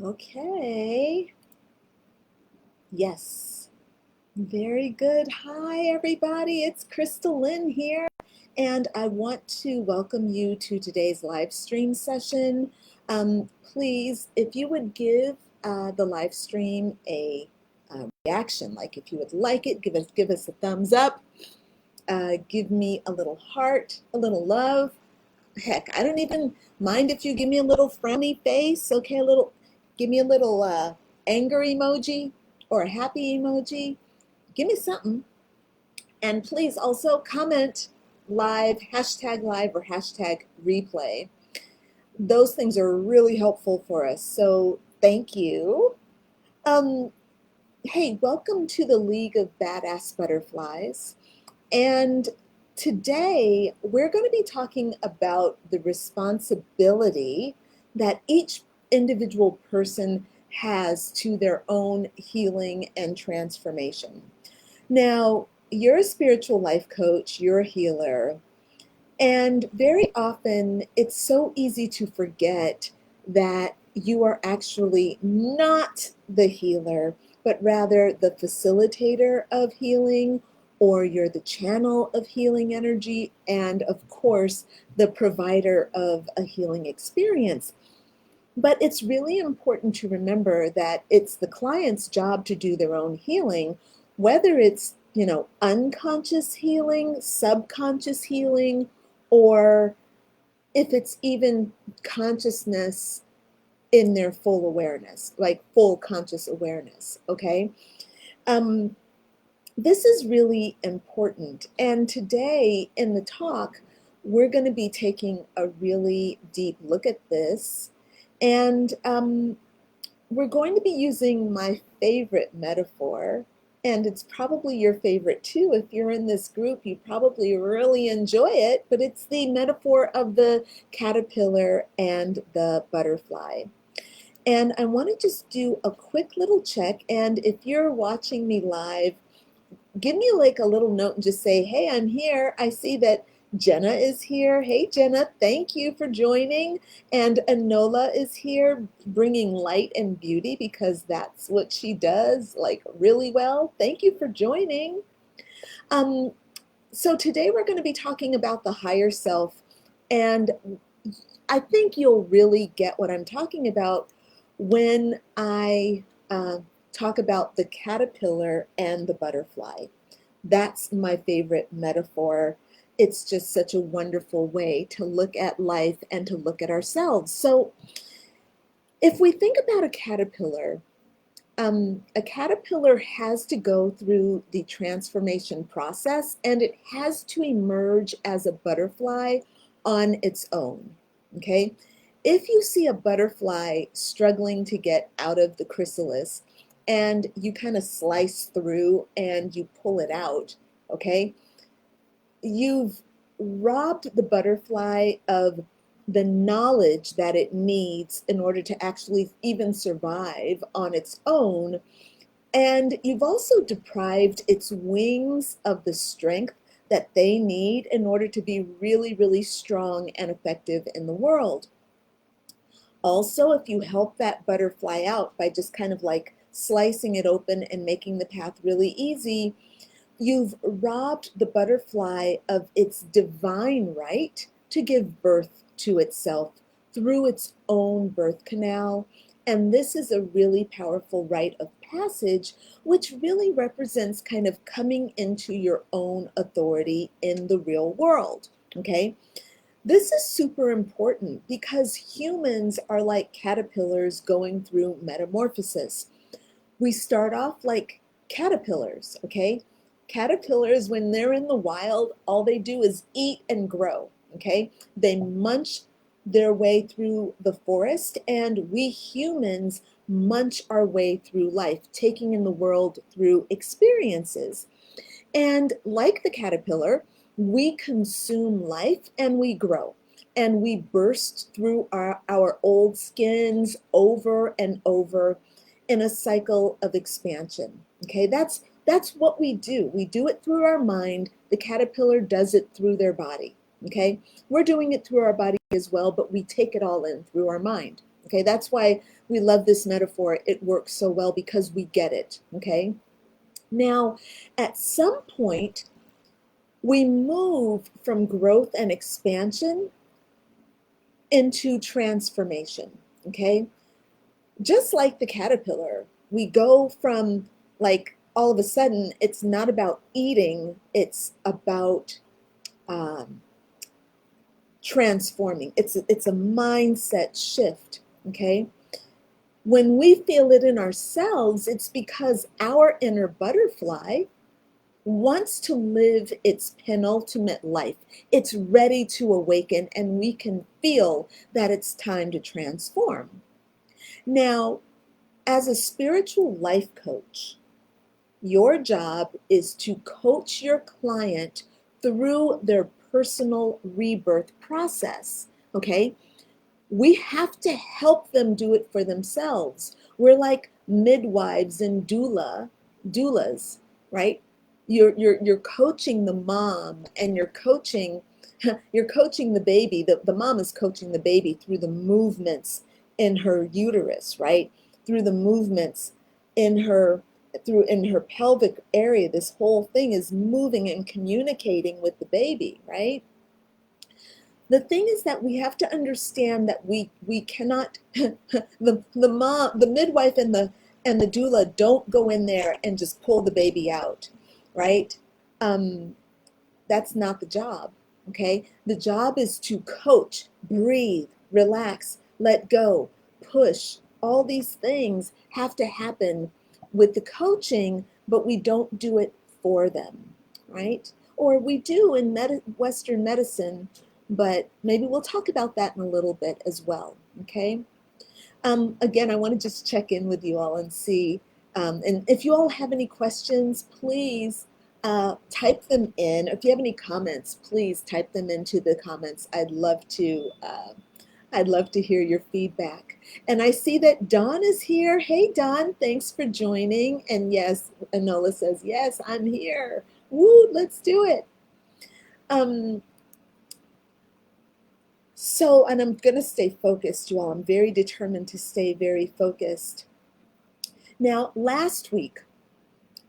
Okay. Yes. Very good. Hi, everybody. It's Crystal Lynn here, and I want to welcome you to today's live stream session. Please, if you would give the live stream a reaction, like if you would like it, give us a thumbs up. Give me a little heart, a little love. Heck, I don't even mind if you give me a little frowny face. Okay, give me a little anger emoji or a happy emoji. Give me something. And please also comment live or hashtag replay. Those things are really helpful for us. So thank you. Um, hey, welcome to the League of Badass Butterflies. And today we're going to be talking about the responsibility that each individual person has to their own healing and transformation. Now, you're a spiritual life coach, you're a healer, and very often it's so easy to forget that you are actually not the healer, but rather the facilitator of healing, or you're the channel of healing energy, and of course, the provider of a healing experience. But it's really important to remember that it's the client's job to do their own healing, whether it's, unconscious healing, subconscious healing, or if it's even consciousness in their full awareness, like full conscious awareness, okay? Um, this is really important. And today in the talk, we're going to be taking a really deep look at this. And we're going to be using my favorite metaphor, and it's probably your favorite too. If you're in this group, you probably really enjoy it, but it's the metaphor of the caterpillar and the butterfly. And I want to just do a quick little check, and if you're watching me live, give me like a little note and just say, hey, I'm here. I see that Jenna is here. Hey, Jenna, thank you for joining. And Enola is here bringing light and beauty because that's what she does like really well. Thank you for joining. Um, so today we're going to be talking about the higher self, and I think you'll really get what I'm talking about when I talk about the caterpillar and the butterfly. That's my favorite metaphor. It's just such a wonderful way to look at life and to look at ourselves. So if we think about a caterpillar has to go through the transformation process, and it has to emerge as a butterfly on its own, okay? If you see a butterfly struggling to get out of the chrysalis and you kind of slice through and you pull it out, okay, you've robbed the butterfly of the knowledge that it needs in order to actually even survive on its own. And you've also deprived its wings of the strength that they need in order to be really, really strong and effective in the world. Also, if you help that butterfly out by just kind of like slicing it open and making the path really easy, you've robbed the butterfly of its divine right to give birth to itself through its own birth canal. And this is a really powerful rite of passage, which really represents kind of coming into your own authority in the real world. Okay. This is super important because humans are like caterpillars going through metamorphosis. We start off like caterpillars, okay? Caterpillars, when they're in the wild, all they do is eat and grow, okay? They munch their way through the forest, and we humans munch our way through life, taking in the world through experiences. And like the caterpillar, we consume life and we grow. And we burst through our old skins over and over in a cycle of expansion. Okay, that's what we do. We do it through our mind. The caterpillar does it through their body. Okay, we're doing it through our body as well, but we take it all in through our mind. Okay, that's why We love this metaphor. It works so well because we get it, okay? Now, at some point, we move from growth and expansion into transformation, okay? Just like the caterpillar, we go from, like, all of a sudden, it's not about eating, it's about transforming. It's a mindset shift, okay? When we feel it in ourselves, it's because our inner butterfly wants to live its penultimate life. It's ready to awaken, and we can feel that it's time to transform. Now, as a spiritual life coach, your job is to coach your client through their personal rebirth process, okay? We have to help them do it for themselves. We're like midwives and doulas, right? You're coaching the mom, and you're coaching the baby. The mom is coaching the baby through the movements in her uterus, right? Through the movements in her in her pelvic area. This whole thing is moving and communicating with the baby, right? The thing is that we have to understand that we cannot the midwife and the doula don't go in there and just pull the baby out, right? That's not the job, okay? The job is to coach, breathe, relax, let go, push. All these things have to happen with the coaching, but we don't do it for them, right? Or we do in Western medicine, but maybe we'll talk about that in a little bit as well, okay? Again, I want to just check in with you all and see, and if you all have any questions, please type them in. If you have any comments, please type them into the comments. I'd love to hear your feedback. And I see that Dawn is here. Hey, Dawn, thanks for joining. And yes, Anola says, yes, I'm here. Woo, let's do it. And I'm going to stay focused, you all. I'm very determined to stay very focused. Now, last week,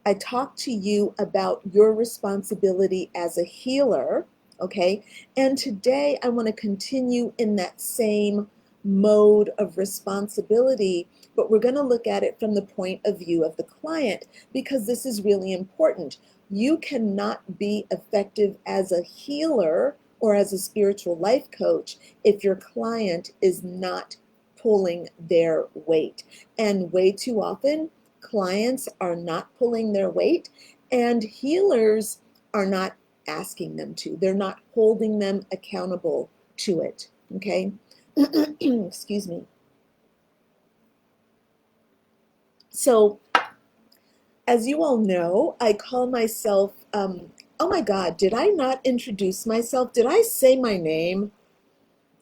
I talked to you about your responsibility as a healer, okay? And today I want to continue in that same mode of responsibility, but we're going to look at it from the point of view of the client, because this is really important. You cannot be effective as a healer or as a spiritual life coach if your client is not pulling their weight. And way too often, clients are not pulling their weight, and healers are not asking them to. They're not holding them accountable to it, okay? Excuse me. So, as you all know, I call myself, oh my God, did I not introduce myself? Did I say my name?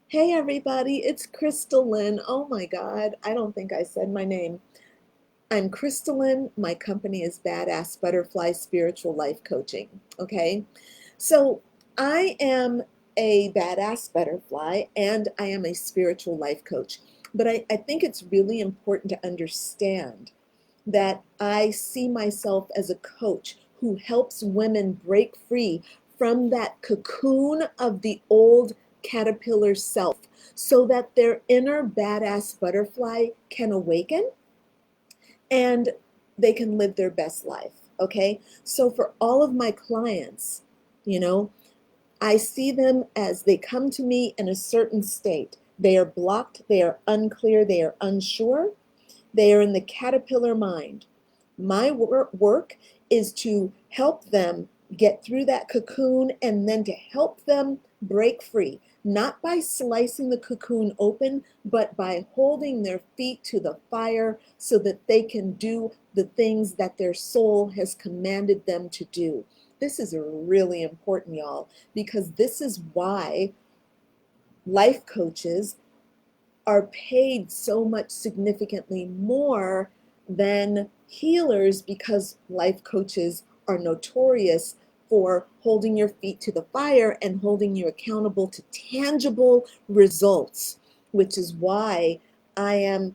Hey everybody, it's Crystalline. Oh my God, I don't think I said my name. I'm Crystalline. My company is Badass Butterfly Spiritual Life Coaching, okay? So I am a badass butterfly, and I am a spiritual life coach. But I think it's really important to understand that I see myself as a coach who helps women break free from that cocoon of the old caterpillar self so that their inner badass butterfly can awaken and they can live their best life, okay? So for all of my clients, you know, I see them as they come to me in a certain state. They are blocked, they are unclear, they are unsure, they are in the caterpillar mind. My work is to help them get through that cocoon and then to help them break free, not by slicing the cocoon open, but by holding their feet to the fire so that they can do the things that their soul has commanded them to do. This is really important, y'all, because this is why life coaches are paid so much significantly more than healers, because life coaches are notorious for holding your feet to the fire and holding you accountable to tangible results, which is why I am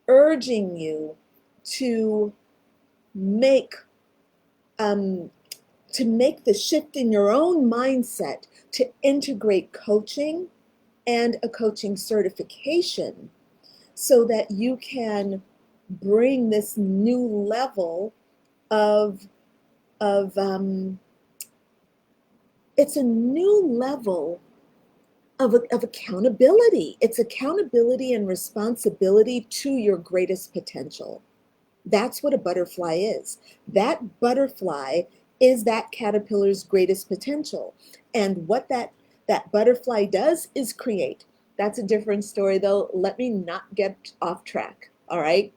urging you to make um, the shift in your own mindset to integrate coaching and a coaching certification so that you can bring this new level of it's a new level of accountability. It's accountability and responsibility to your greatest potential. That's what a butterfly is. That butterfly is that caterpillar's greatest potential. And what that butterfly does is create. That's a different story though. Let me not get off track. All right.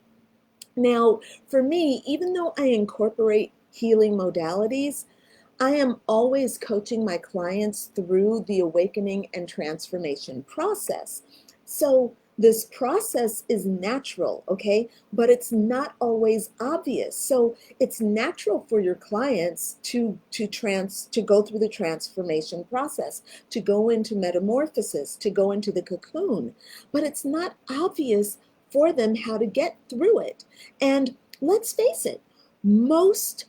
Now, for me, even though I incorporate healing modalities, I am always coaching my clients through the awakening and transformation process. So this process is natural, okay? But it's not always obvious. So it's natural for your clients to go through the transformation process, to go into metamorphosis, to go into the cocoon. But it's not obvious for them how to get through it. And let's face it, most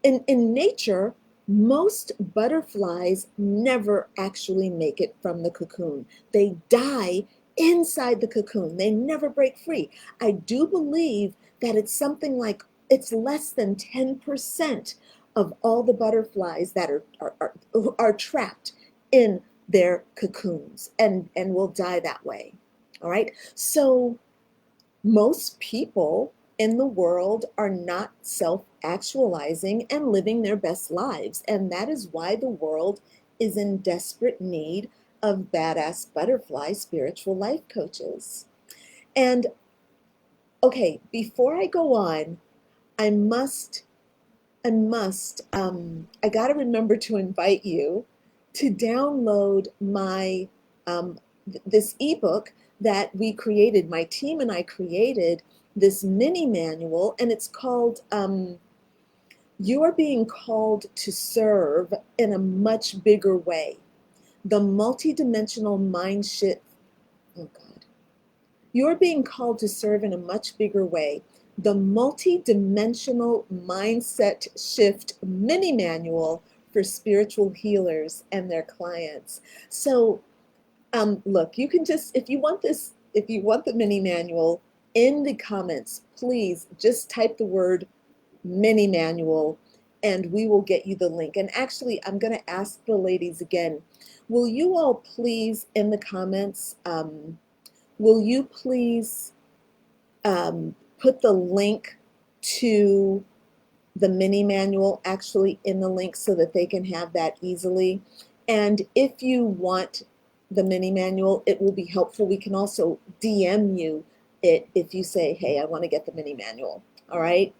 in nature, most butterflies never actually make it from the cocoon. They die inside the cocoon. They never break free. I do believe that it's something like it's less than 10% of all the butterflies that are trapped in their cocoons and will die that way. All right. So most people in the world are not self-actualizing and living their best lives. And that is why the world is in desperate need of badass butterfly spiritual life coaches. And okay, before I go on, I got to remember to invite you to download my this ebook that we created. My team and I created this mini manual, and it's called "You Are Being Called to Serve in a Much Bigger Way: The Multidimensional Mind Shift." Oh God. You're being called to serve in a much bigger way. The multi-dimensional mindset shift mini manual for spiritual healers and their clients. So, look, you can just, if you want this, if you want the mini manual in the comments, please just type the word mini manual and we will get you the link. And actually, I'm going to ask the ladies again, will you all please in the comments, will you please put the link to the mini manual actually in the link so that they can have that easily? And if you want the mini manual, it will be helpful. We can also DM you it if you say, hey, I want to get the mini manual. All right.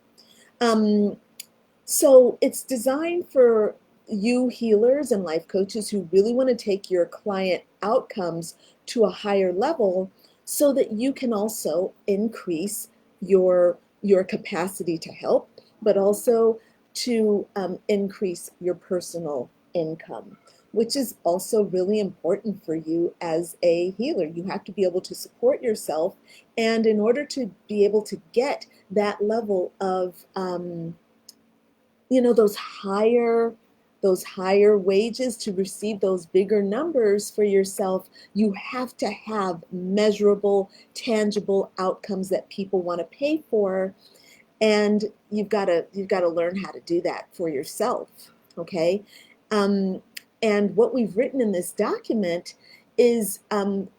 So it's designed for you healers and life coaches who really want to take your client outcomes to a higher level so that you can also increase your capacity to help, but also to increase your personal income, which is also really important for you as a healer. You have to be able to support yourself, and in order to be able to get that level of those higher wages, to receive those bigger numbers for yourself, you have to have measurable, tangible outcomes that people want to pay for, and you've got to learn how to do that for yourself. Okay, and what we've written in this document is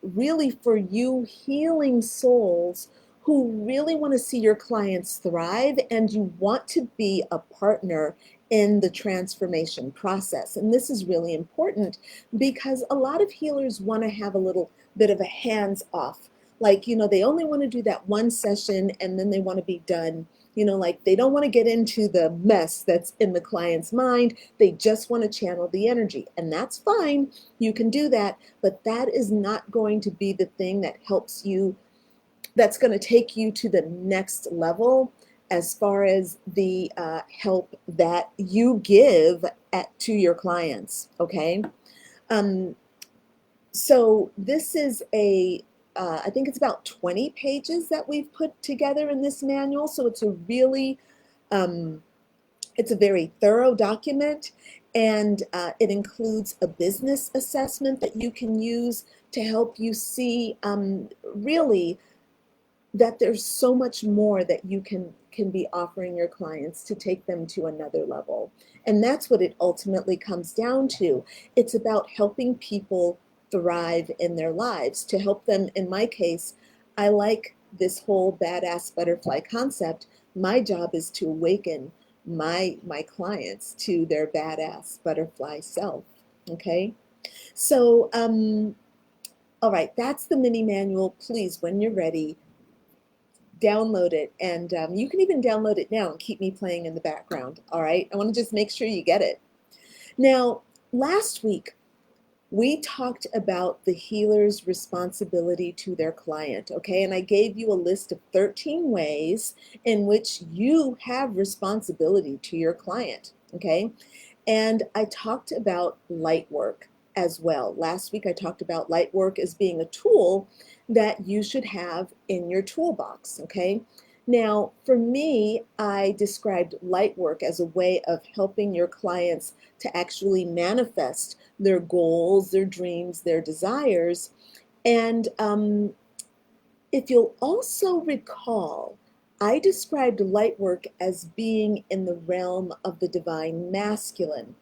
really for you healing souls who really want to see your clients thrive, and you want to be a partner in the transformation process. And this is really important because a lot of healers want to have a little bit of a hands off. Like, they only want to do that one session and then they want to be done. Like they don't want to get into the mess that's in the client's mind. They just want to channel the energy. And that's fine. You can do that. But that is not going to be the thing that helps you, that's going to take you to the next level as far as the help that you give to your clients. Okay. So this is a I think it's about 20 pages that we've put together in this manual. So it's a really, it's a very thorough document, and it includes a business assessment that you can use to help you see really that there's so much more that you can be offering your clients to take them to another level. And that's what it ultimately comes down to. It's about helping people thrive in their lives. To help them, in my case, I like this whole badass butterfly concept. My job is to awaken my clients to their badass butterfly self. Okay? So, all right, that's the mini manual. Please, when you're ready, download it, and you can even download it now and keep me playing in the background. All right, I want to just make sure you get it. Now, last week we talked about the healer's responsibility to their client, okay? And I gave you a list of 13 ways in which you have responsibility to your client, okay? And I talked about light work as well. Last week I talked about light work as being a tool that you should have in your toolbox, okay? Now, for me, I described light work as a way of helping your clients to actually manifest their goals, their dreams, their desires. And if you'll also recall, I described light work as being in the realm of the divine masculine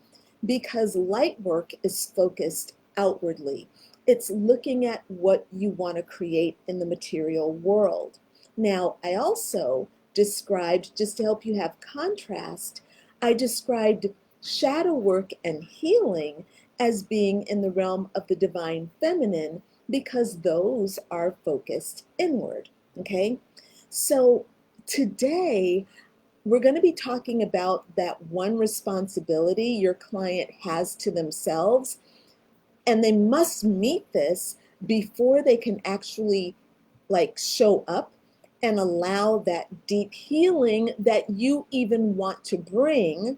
because light work is focused outwardly. It's looking at what you want to create in the material world. Now, I also described, just to help you have contrast, I described shadow work and healing as being in the realm of the divine feminine because those are focused inward, okay? So today, we're going to be talking about that one responsibility your client has to themselves, and they must meet this before they can actually like show up and allow that deep healing that you even want to bring,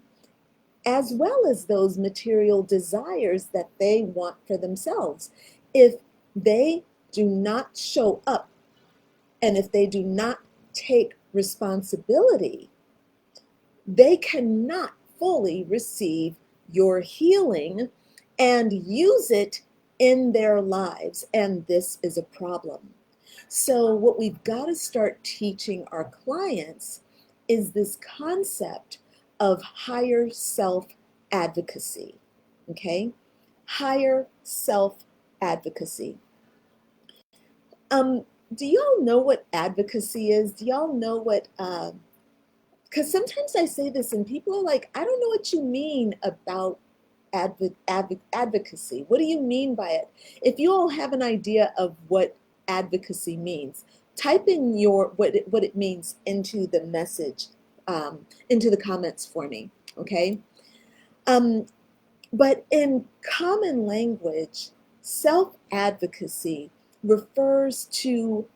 as well as those material desires that they want for themselves. If they do not show up and if they do not take responsibility, they cannot fully receive your healing and use it in their lives. And this is a problem. So what we've got to start teaching our clients is this concept of higher self-advocacy, okay? Higher self-advocacy. Do y'all know what advocacy is? Do y'all know what, because sometimes I say this and people are like, I don't know what you mean about advocacy. What do you mean by it? If you all have an idea of what advocacy means, type in what it means into the message, into the comments for me, okay? But in common language, self-advocacy refers to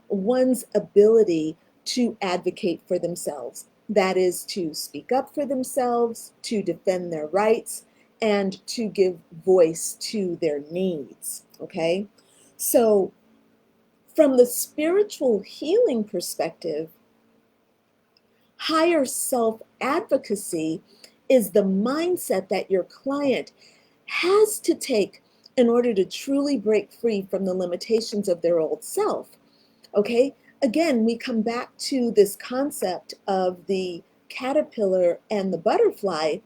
one's ability to advocate for themselves. That is to speak up for themselves, to defend their rights, and to give voice to their needs, okay? So from the spiritual healing perspective, higher self-advocacy is the mindset that your client has to take in order to truly break free from the limitations of their old self. Okay? Again, we come back to this concept of the caterpillar and the butterfly.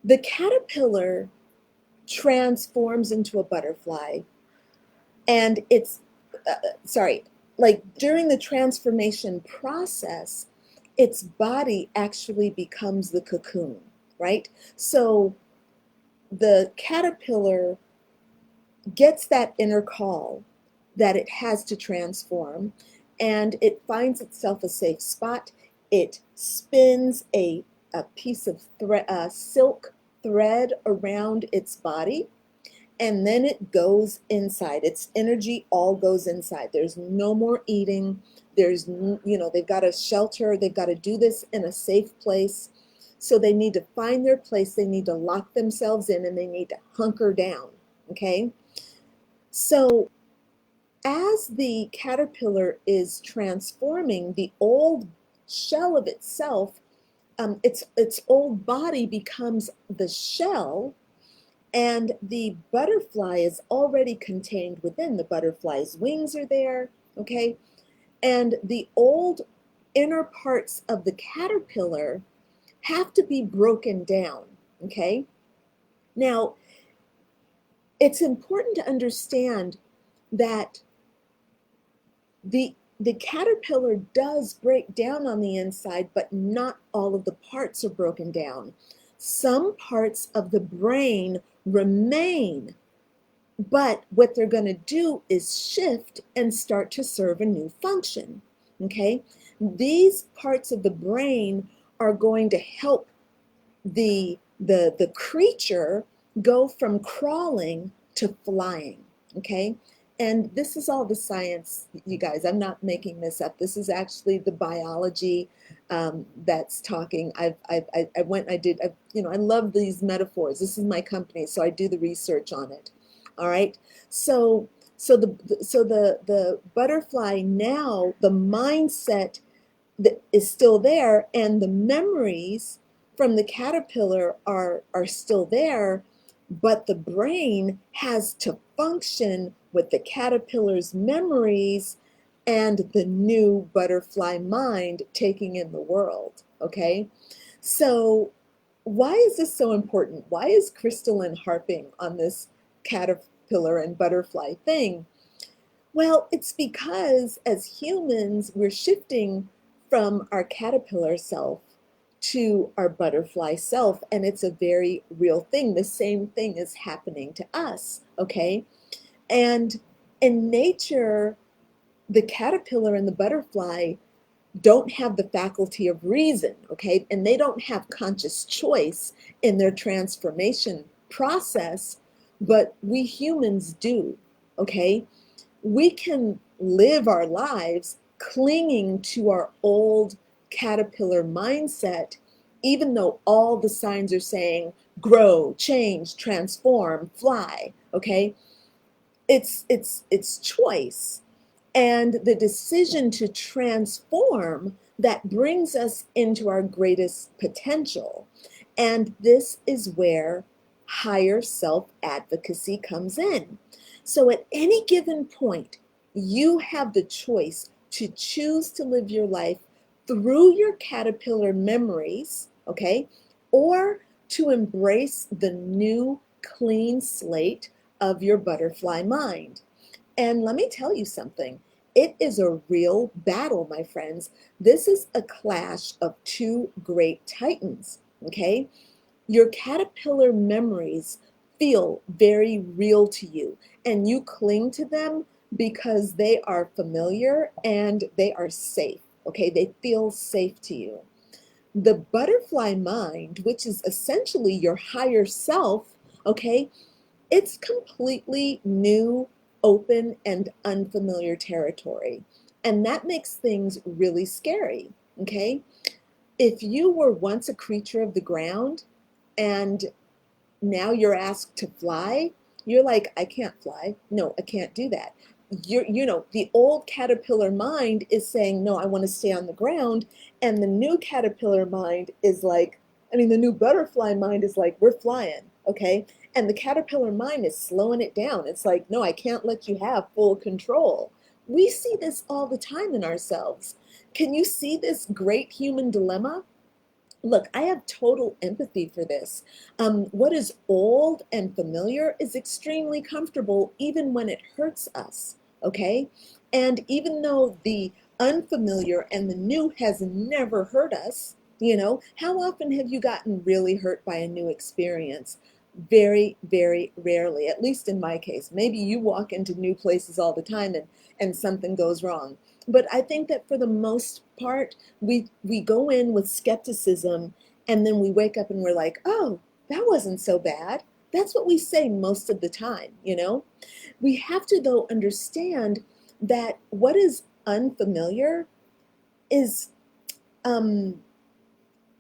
The caterpillar transforms into a butterfly, and like during the transformation process, its body actually becomes the cocoon, right? So the caterpillar gets that inner call that it has to transform, and it finds itself a safe spot. It spins a piece of silk thread around its body, and then it goes inside. Its energy all goes inside. There's no more eating. There's, they've got to shelter. They've got to do this in a safe place. So they need to find their place. They need to lock themselves in, and they need to hunker down, okay? So as the caterpillar is transforming, the old shell of itself, its old body becomes the shell, and the butterfly is already contained within. The butterfly's wings are there, okay? And the old inner parts of the caterpillar have to be broken down, okay? Now, it's important to understand that the caterpillar does break down on the inside, but not all of the parts are broken down. Some parts of the brain remain, but what they're going to do is shift and start to serve a new function. Okay? These parts of the brain are going to help the creature go from crawling to flying. Okay? And this is all the science, you guys. I'm not making this up. This is actually the biology that's talking. I love these metaphors. This is my company, so I do the research on it. All right. So the butterfly now, the mindset that is still there, and the memories from the caterpillar are still there, but the brain has to function with the caterpillar's memories and the new butterfly mind taking in the world. Okay, so why is this so important? Why is Crystalline harping on this caterpillar and butterfly thing? Well, it's because as humans, we're shifting from our caterpillar self to our butterfly self, and it's a very real thing. The same thing is happening to us, okay? And in nature, the caterpillar and the butterfly don't have the faculty of reason, okay? And they don't have conscious choice in their transformation process, but we humans do, okay? We can live our lives clinging to our old caterpillar mindset, even though all the signs are saying grow, change, transform, fly, okay? It's choice and the decision to transform that brings us into our greatest potential. And this is where higher self-advocacy comes in. So at any given point, you have the choice to choose to live your life through your caterpillar memories, okay, or to embrace the new clean slate of your butterfly mind. And let me tell you something. It is a real battle, my friends. This is a clash of two great titans, okay? Your caterpillar memories feel very real to you, and you cling to them because they are familiar and they are safe, okay? They feel safe to you. The butterfly mind, which is essentially your higher self, okay, it's completely new, open, and unfamiliar territory. And that makes things really scary, okay? If you were once a creature of the ground and now you're asked to fly, you're like, I can't fly. No, I can't do that. The old caterpillar mind is saying, no, I want to stay on the ground. And the new caterpillar mind is like, the new butterfly mind is like, we're flying, okay? And the caterpillar mind is slowing it down. It's like, no, I can't let you have full control. We see this all the time in ourselves. Can you see this great human dilemma? Look, I have total empathy for this. What is old and familiar is extremely comfortable even when it hurts us, okay? And even though the unfamiliar and the new has never hurt us, how often have you gotten really hurt by a new experience? Very, very rarely, at least in my case. Maybe you walk into new places all the time and something goes wrong. But I think that for the most part, we go in with skepticism and then we wake up and we're like, oh, that wasn't so bad. That's what we say most of the time. We have to, though, understand that what is unfamiliar is um,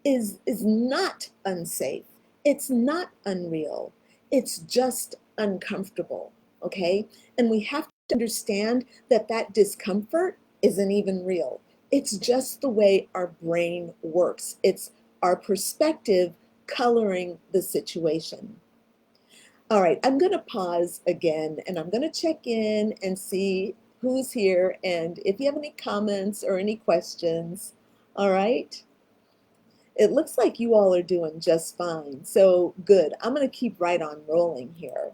is not unsafe. It's not unreal. It's just uncomfortable, okay? And we have to understand that that discomfort isn't even real. It's just the way our brain works. It's our perspective coloring the situation. All right, I'm going to pause again and I'm going to check in and see who's here and if you have any comments or any questions. All right. It looks like you all are doing just fine. So good. I'm going to keep right on rolling here.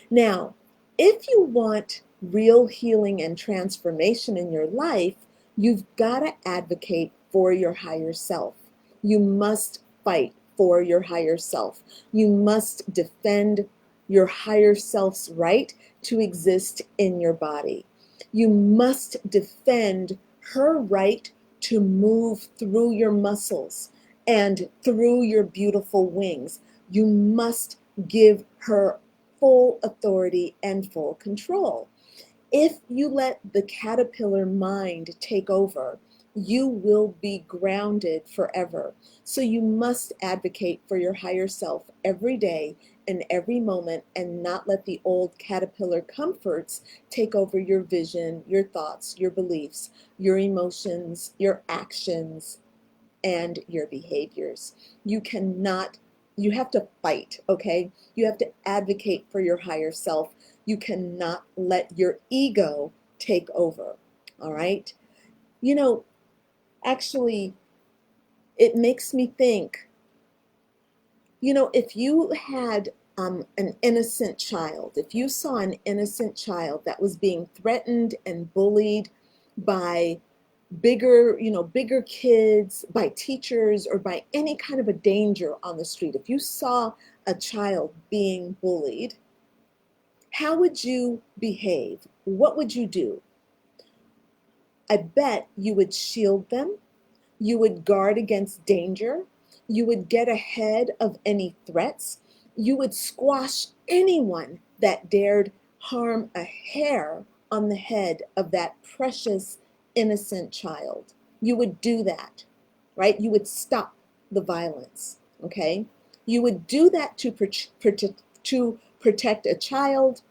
Now, if you want real healing and transformation in your life, you've got to advocate for your higher self. You must fight for your higher self. You must defend your higher self's right to exist in your body. You must defend her right to move through your muscles and through your beautiful wings. You must give her full authority and full control. If you let the caterpillar mind take over, you will be grounded forever. So you must advocate for your higher self every day and every moment and not let the old caterpillar comforts take over your vision, your thoughts, your beliefs, your emotions, your actions, and your behaviors. You have to fight, okay? You have to advocate for your higher self. You cannot let your ego take over, all right? You know, actually, it makes me think, if you had an innocent child, if you saw an innocent child that was being threatened and bullied by bigger kids, by teachers, or by any kind of a danger on the street, if you saw a child being bullied, how would you behave? What would you do? I bet you would shield them. You would guard against danger. You would get ahead of any threats. You would squash anyone that dared harm a hair on the head of that precious, innocent child. You would do that, right? You would stop the violence, okay? You would do that to protect a child,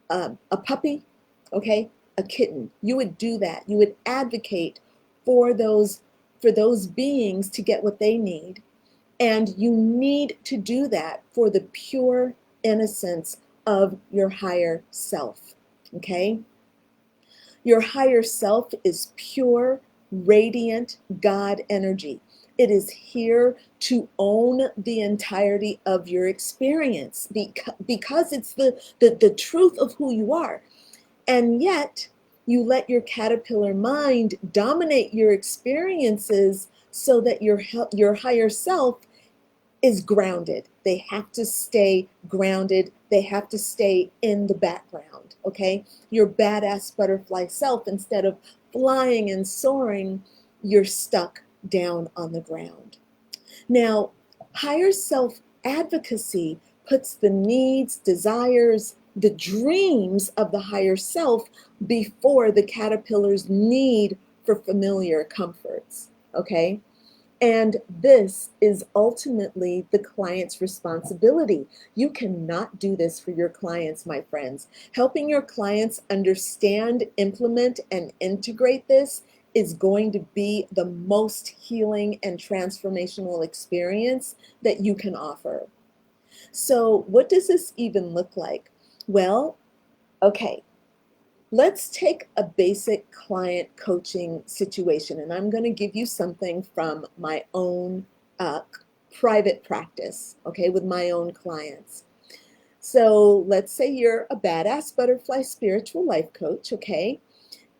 a puppy, okay, a kitten. You would do that. You would advocate for those beings to get what they need. And you need to do that for the pure innocence of your higher self, okay? Your higher self is pure, radiant God energy. It is here to own the entirety of your experience because it's the truth of who you are. And yet, you let your caterpillar mind dominate your experiences so that your higher self is grounded. They have to stay grounded. They have to stay in the background, okay? Your badass butterfly self, instead of flying and soaring, you're stuck down on the ground. Now, higher self advocacy puts the needs, desires, the dreams of the higher self before the caterpillar's need for familiar comforts, okay? And this is ultimately the client's responsibility. You cannot do this for your clients, my friends. Helping your clients understand, implement, and integrate this is going to be the most healing and transformational experience that you can offer. So what does this even look like? Well, okay, let's take a basic client coaching situation, and I'm going to give you something from my own private practice, okay, with my own clients. So let's say you're a badass butterfly spiritual life coach, okay,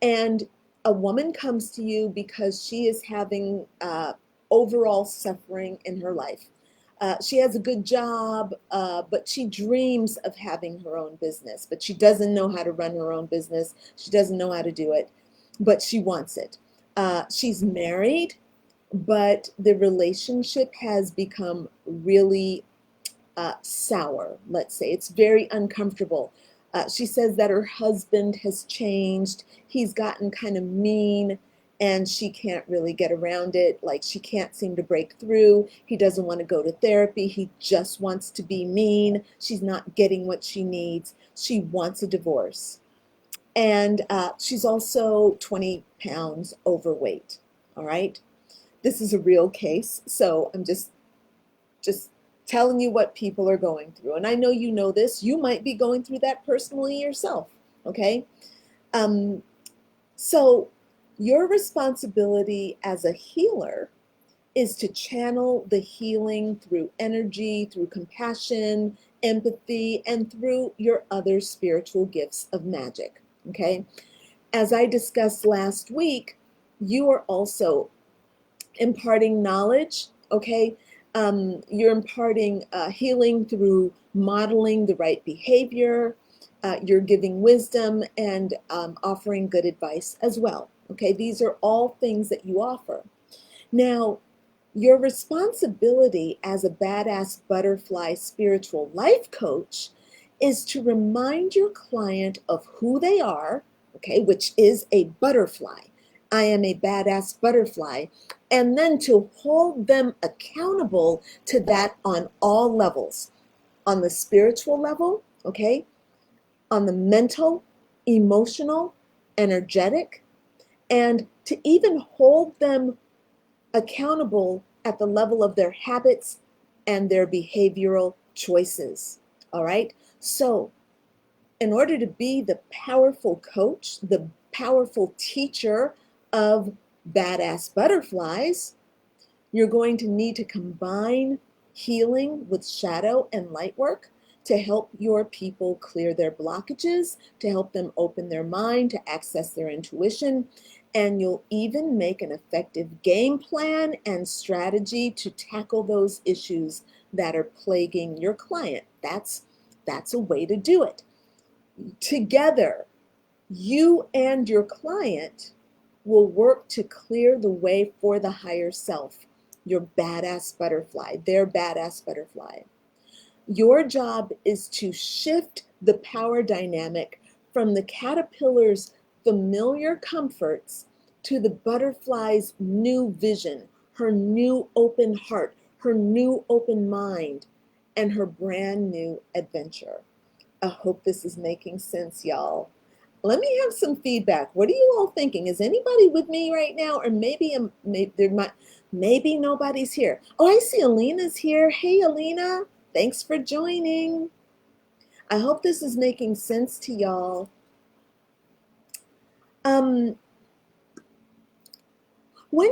and a woman comes to you because she is having overall suffering in her life. She has a good job, but she dreams of having her own business, but she doesn't know how to run her own business. She doesn't know how to do it, but she wants it. She's married, but the relationship has become really sour, let's say. It's very uncomfortable. She says that her husband has changed. He's gotten kind of mean, and she can't really get around it. Like, she can't seem to break through. He doesn't want to go to therapy. He just wants to be mean. She's not getting what she needs. She wants a divorce. And she's also 20 pounds overweight. All right. This is a real case. So I'm just telling you what people are going through. And I know you know this. You might be going through that personally yourself. Okay. Um, so your responsibility as a healer is to channel the healing through energy, through compassion, empathy, and through your other spiritual gifts of magic. Okay. As I discussed last week, you are also imparting knowledge, okay? You're imparting healing through modeling the right behavior. You're giving wisdom and offering good advice as well, okay? These are all things that you offer. Now, your responsibility as a badass butterfly spiritual life coach is to remind your client of who they are, okay, which is a butterfly. I am a badass butterfly, and then to hold them accountable to that on all levels. On the spiritual level, okay, on the mental, emotional, energetic, and to even hold them accountable at the level of their habits and their behavioral choices. All right. So, in order to be the powerful coach, the powerful teacher of badass butterflies, you're going to need to combine healing with shadow and light work to help your people clear their blockages, to help them open their mind, to access their intuition. And you'll even make an effective game plan and strategy to tackle those issues that are plaguing your client. That's a way to do it. Together, you and your client will work to clear the way for the higher self, your badass butterfly, their badass butterfly. Your job is to shift the power dynamic from the caterpillar's familiar comforts to the butterfly's new vision, her new open heart, her new open mind, and her brand new adventure. I hope this is making sense, y'all. Let me have some feedback. What are you all thinking? Is anybody with me right now? Or maybe nobody's here. Oh, I see Alina's here. Hey, Alina. Thanks for joining. I hope this is making sense to y'all. When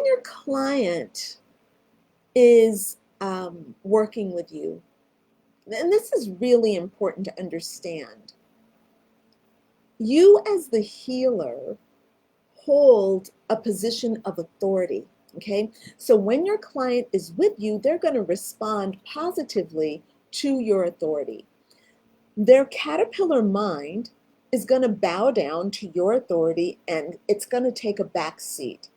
your client is working with you, and this is really important to understand, you as the healer hold a position of authority, okay? So when your client is with you, they're going to respond positively to your authority. Their caterpillar mind is going to bow down to your authority and it's going to take a back seat.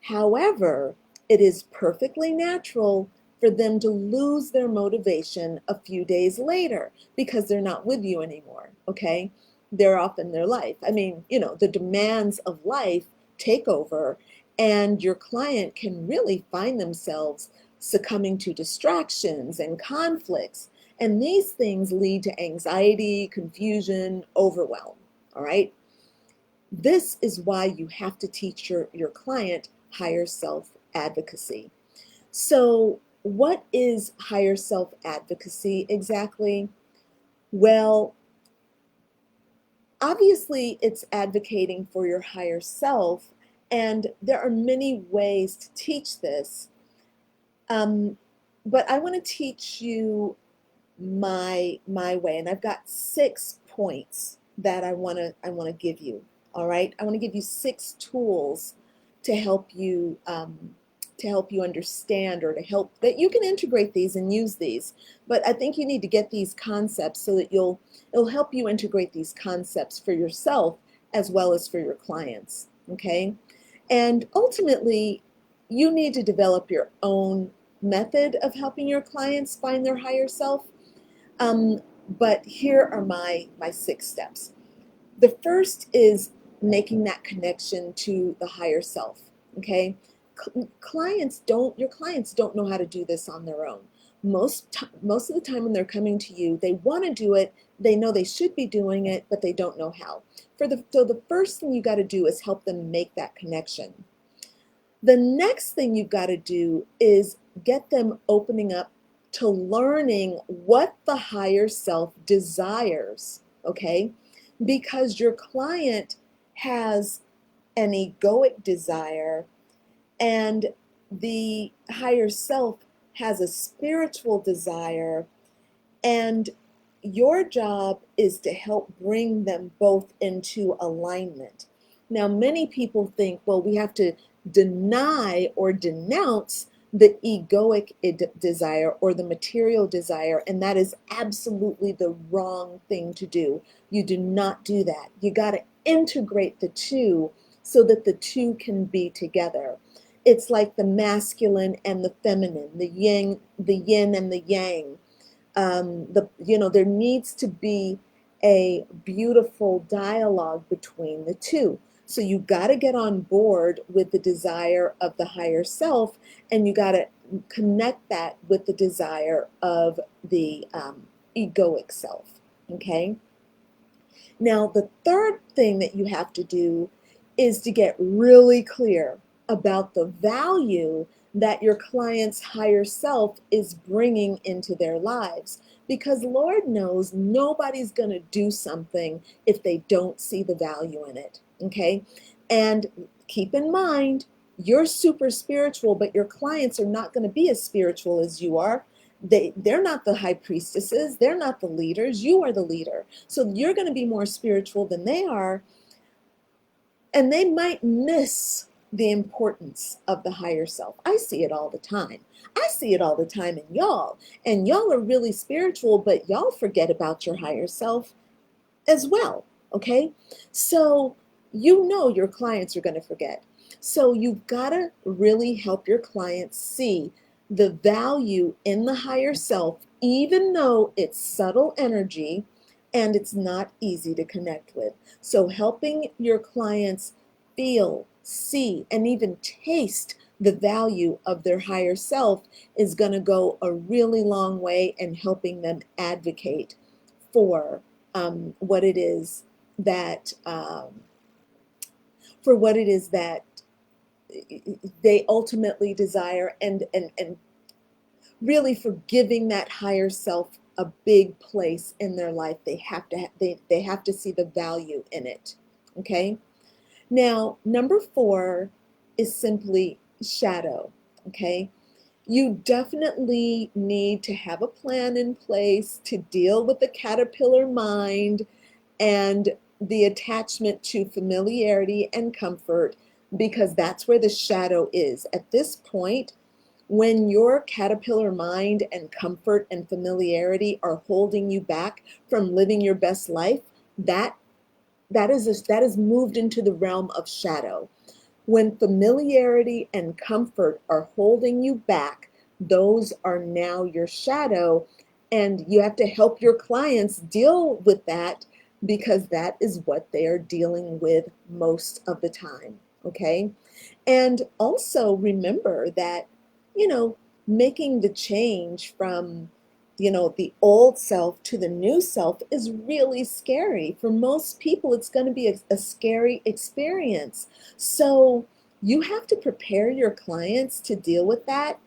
However, it is perfectly natural for them to lose their motivation a few days later because they're not with you anymore, okay? They're off in their life. I mean, the demands of life take over, and your client can really find themselves succumbing to distractions and conflicts. And these things lead to anxiety, confusion, overwhelm, all right? This is why you have to teach your client higher self-advocacy. So what is higher self-advocacy exactly? Well, obviously it's advocating for your higher self, and there are many ways to teach this. But I want to teach you my way, and I've got 6 points that I want to give you. All right, I want to give you 6 tools to help you understand, or to help that you can integrate these and use these. But I think you need to get these concepts so that it'll help you integrate these concepts for yourself as well as for your clients. Okay, and ultimately, you need to develop your own method of helping your clients find their higher self. But here are my 6 steps. The first is making that connection to the higher self. Okay, your clients don't know how to do this on their own. most of the time when they're coming to you, they want to do it, they know they should be doing it, but they don't know how. So the first thing you got to do is help them make that connection. The next thing you've got to do is get them opening up to learning what the higher self desires, okay? Because your client has an egoic desire and the higher self has a spiritual desire, and your job is to help bring them both into alignment. Now, many people think, well, we have to deny or denounce the egoic desire or the material desire, and that is absolutely the wrong thing to do. You do not do that. You got to integrate the two so that the two can be together. It's like the masculine and the feminine, the yin and the yang. There needs to be a beautiful dialogue between the two. So you got to get on board with the desire of the higher self, and you got to connect that with the desire of the egoic self. Okay. Now, the third thing that you have to do is to get really clear about the value that your client's higher self is bringing into their lives. Because Lord knows nobody's going to do something if they don't see the value in it. Okay? And keep in mind, you're super spiritual, but your clients are not going to be as spiritual as you are. They're not the high priestesses. They're not the leaders. You are the leader. So you're going to be more spiritual than they are. And they might miss the importance of the higher self. I see it all the time. I see it all the time in y'all. And y'all are really spiritual, but y'all forget about your higher self as well. Okay? So you know your clients are going to forget. So you've got to really help your clients see the value in the higher self, even though it's subtle energy and it's not easy to connect with. So helping your clients feel, see, and even taste the value of their higher self is going to go a really long way in helping them advocate for what it is that they ultimately desire, and really for giving that higher self a big place in their life. They have to see the value in it. Okay. Now, number 4 is simply shadow. Okay. You definitely need to have a plan in place to deal with the caterpillar mind and the attachment to familiarity and comfort, because that's where the shadow is. At this point, when your caterpillar mind and comfort and familiarity are holding you back from living your best life, that is moved into the realm of shadow. When familiarity and comfort are holding you back, those are now your shadow, and you have to help your clients deal with that, because that is what they are dealing with most of the time. Okay? And also remember that, making the change from, the old self to the new self is really scary. For most people, it's going to be a scary experience. So you have to prepare your clients to deal with that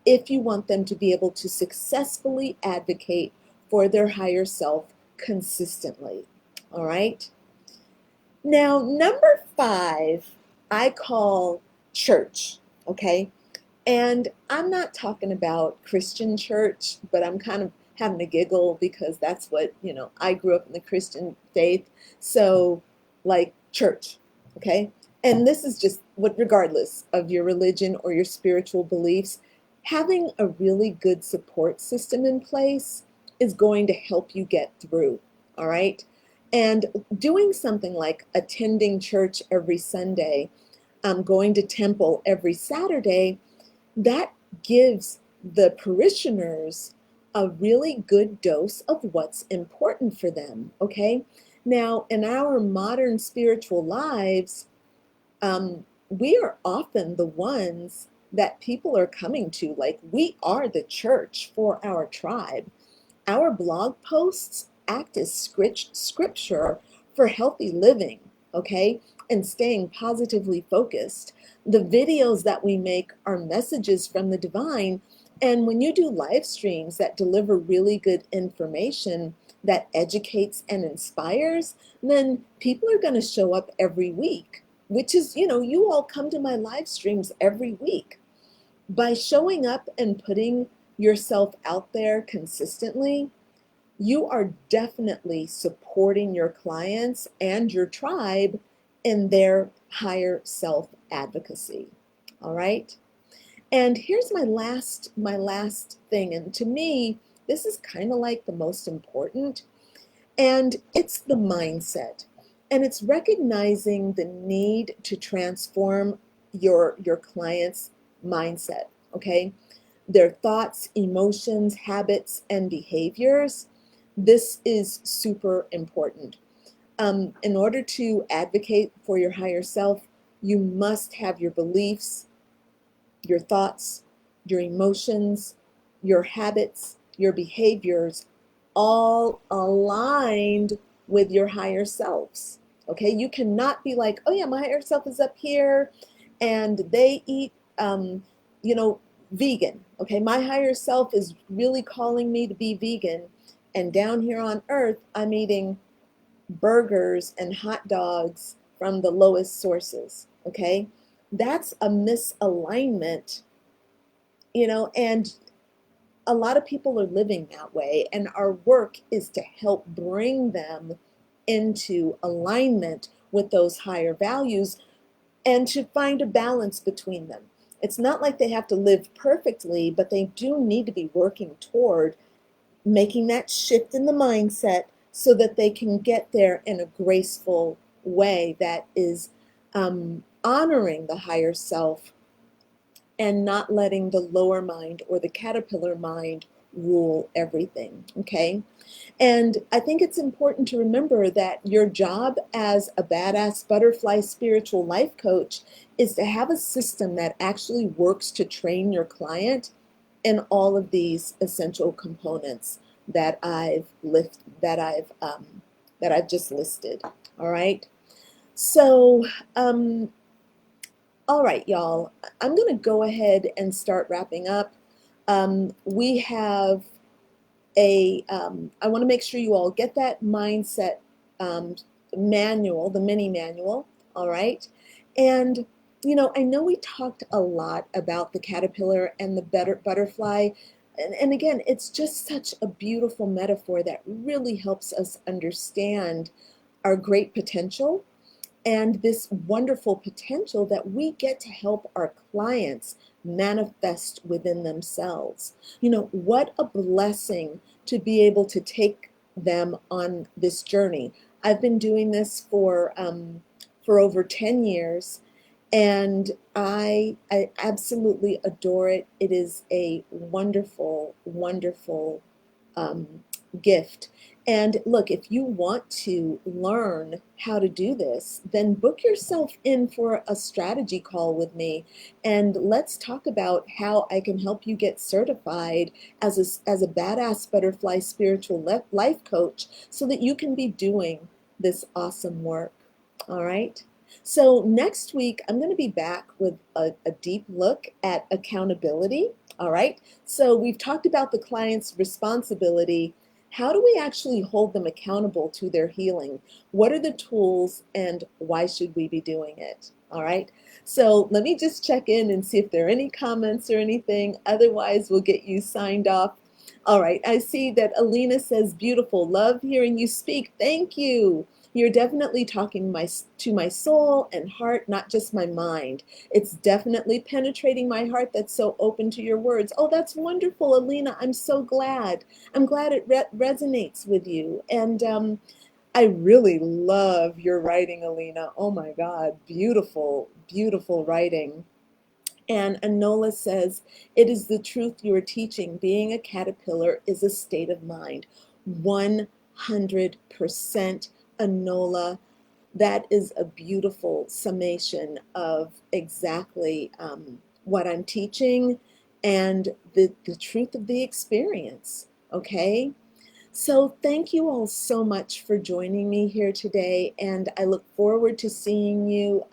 if you want them to be able to successfully advocate for their higher self consistently. All right? Now, number 5, I call church, okay? And I'm not talking about Christian church, but I'm kind of having a giggle because that's what, I grew up in the Christian faith. So, like church, okay? And this is just regardless of your religion or your spiritual beliefs, having a really good support system in place is going to help you get through, all right? And doing something like attending church every Sunday, going to temple every Saturday, that gives the parishioners a really good dose of what's important for them, okay? Now, in our modern spiritual lives, we are often the ones that people are coming to. Like, we are the church for our tribe. Our blog posts act as scripture for healthy living, okay, and staying positively focused. The videos that we make are messages from the divine. And when you do live streams that deliver really good information that educates and inspires, then people are going to show up every week, which is, you all come to my live streams every week. By showing up and putting yourself out there consistently, you are definitely supporting your clients and your tribe in their higher self advocacy. All right. And here's my last thing. And to me, this is kind of like the most important. And it's the mindset. And it's recognizing the need to transform your client's mindset. Okay. Their thoughts, emotions, habits, and behaviors. This is super important. In order to advocate for your higher self, you must have your beliefs, your thoughts, your emotions, your habits, your behaviors all aligned with your higher selves. Okay, you cannot be like, oh yeah, my higher self is up here and they eat, you know, vegan. Okay, my higher self is really calling me to be vegan. And down here on earth, I'm eating burgers and hot dogs from the lowest sources. Okay, that's a misalignment, and a lot of people are living that way, and our work is to help bring them into alignment with those higher values and to find a balance between them. It's not like they have to live perfectly, but they do need to be working toward making that shift in the mindset so that they can get there in a graceful way that is honoring the higher self and not letting the lower mind or the caterpillar mind rule everything. Okay. And I think it's important to remember that your job as a badass butterfly spiritual life coach is to have a system that actually works to train your client in all of these essential components that I've just listed. All right. So, all right, y'all, I'm going to go ahead and start wrapping up. We have I want to make sure you all get that mindset um, manual, the mini manual, all right? And, I know we talked a lot about the caterpillar and the butterfly. And again, it's just such a beautiful metaphor that really helps us understand our great potential and this wonderful potential that we get to help our clients manifest within themselves. What a blessing to be able to take them on this journey. I've been doing this for over 10 years, and I absolutely adore it. It is a wonderful, wonderful um, gift. And look, if you want to learn how to do this, then book yourself in for a strategy call with me. And let's talk about how I can help you get certified as a badass butterfly spiritual life coach so that you can be doing this awesome work. All right. So next week, I'm going to be back with a deep look at accountability. All right. So we've talked about the client's responsibility. How do we actually hold them accountable to their healing? What are the tools and why should we be doing it? All right. So let me just check in and see if there are any comments or anything. Otherwise, we'll get you signed off. All right. I see that Alina says, beautiful. Love hearing you speak. Thank you. You're definitely talking to my soul and heart, not just my mind. It's definitely penetrating my heart that's so open to your words. Oh, that's wonderful, Alina. I'm so glad. I'm glad it resonates with you. And I really love your writing, Alina. Oh my God, beautiful, beautiful writing. And Anola says, it is the truth you are teaching. Being a caterpillar is a state of mind. 100% Anola. That is a beautiful summation of exactly what I'm teaching and the truth of the experience, okay? So thank you all so much for joining me here today, and I look forward to seeing you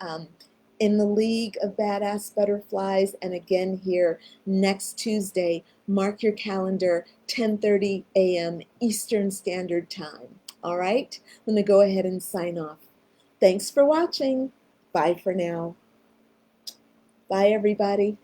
in the League of Badass Butterflies, and again here next Tuesday. Mark your calendar, 10:30 a.m. Eastern Standard Time. All right, I'm going to go ahead and sign off. Thanks for watching. Bye for now. Bye, everybody.